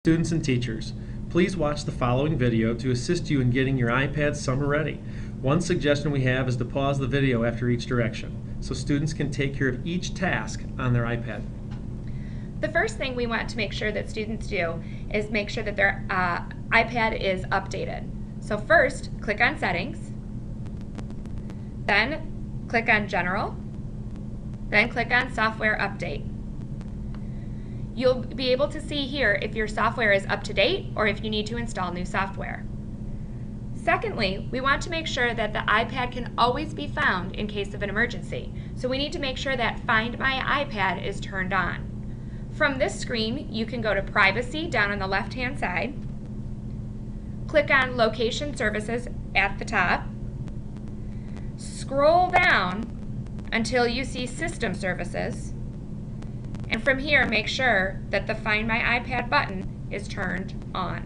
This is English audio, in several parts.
Students and teachers, please watch the following video to assist you in getting your iPad summer ready. One suggestion we have is to pause the video after each direction, so students can take care of each task on their iPad. The first thing we want to make sure that students do is make sure that their iPad is updated. So first, click on Settings, then click on General, then click on Software Update. You'll be able to see here if your software is up to date or if you need to install new software. Secondly, we want to make sure that the iPad can always be found in case of an emergency. So we need to make sure that Find My iPad is turned on. From this screen, you can go to Privacy down on the left-hand side, click on Location Services at the top, scroll down until you see System Services, and from here, make sure that the Find My iPad button is turned on.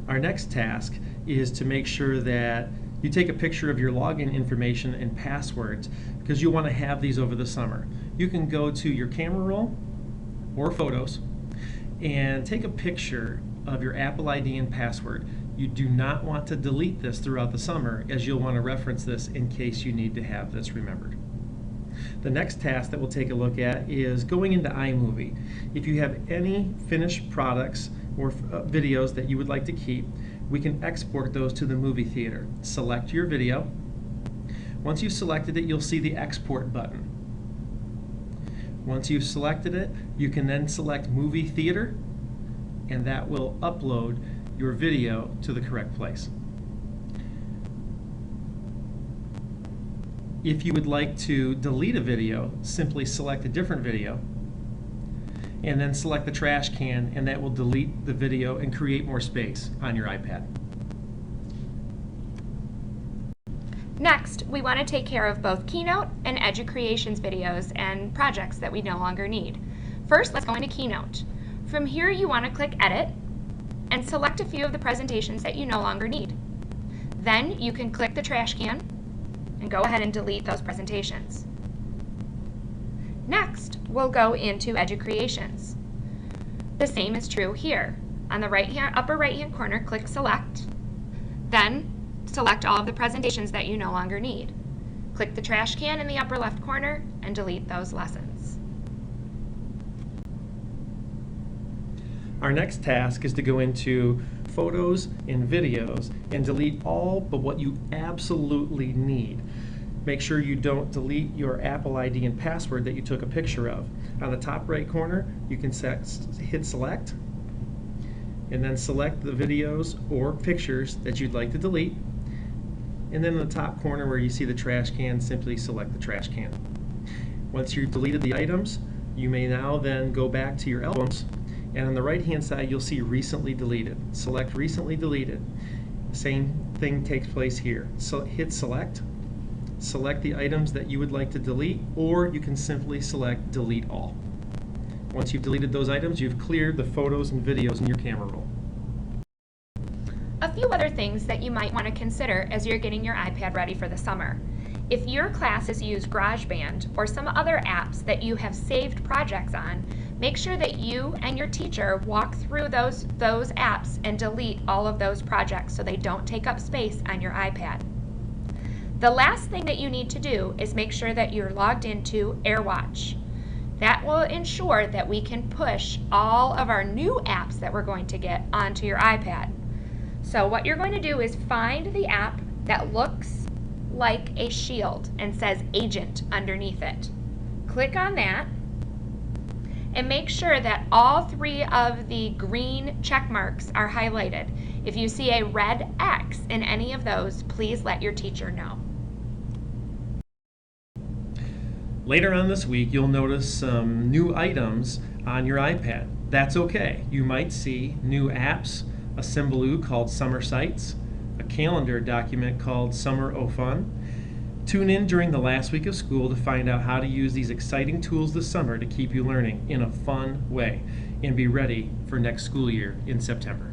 Our next task is to make sure that you take a picture of your login information and passwords because you want to have these over the summer. You can go to your camera roll or photos and take a picture of your Apple ID and password. You do not want to delete this throughout the summer, as you'll want to reference this in case you need to have this remembered. The next task that we'll take a look at is going into iMovie. If you have any finished products or videos that you would like to keep, we can export those to the movie theater. Select your video. Once you've selected it, you'll see the export button. Once you've selected it, you can then select Movie Theater, and that will upload your video to the correct place. If you would like to delete a video, simply select a different video and then select the trash can, and that will delete the video and create more space on your iPad. Next, we want to take care of both Keynote and EduCreations videos and projects that we no longer need. First, let's go into Keynote. From here, you want to click Edit and select a few of the presentations that you no longer need. Then you can click the trash can and go ahead and delete those presentations. Next, we'll go into EduCreations. The same is true here. On the upper right-hand corner, click Select, then select all of the presentations that you no longer need. Click the trash can in the upper left corner and delete those lessons. Our next task is to go into photos and videos and delete all but what you absolutely need. Make sure you don't delete your Apple ID and password that you took a picture of. On the top right corner, you can hit select and then select the videos or pictures that you'd like to delete. And then in the top corner where you see the trash can, simply select the trash can. Once you've deleted the items, you may now then go back to your albums, and on the right hand side you'll see recently deleted. Select recently deleted. Same thing takes place here. So hit select the items that you would like to delete, or you can simply select delete all. Once you've deleted those items, you've cleared the photos and videos in your camera roll. A few other things that you might want to consider as you're getting your iPad ready for the summer. If your classes use GarageBand or some other apps that you have saved projects on, make sure that you and your teacher walk through those apps and delete all of those projects so they don't take up space on your iPad. The last thing that you need to do is make sure that you're logged into AirWatch. That will ensure that we can push all of our new apps that we're going to get onto your iPad. So what you're going to do is find the app that looks like a shield and says Agent underneath it. Click on that and make sure that all three of the green check marks are highlighted. If you see a red X in any of those, please let your teacher know. Later on this week, you'll notice some new items on your iPad. That's okay. You might see new apps, a Symbaloo called Summer Sites, a calendar document called Summer O Fun. Tune in during the last week of school to find out how to use these exciting tools this summer to keep you learning in a fun way and be ready for next school year in September.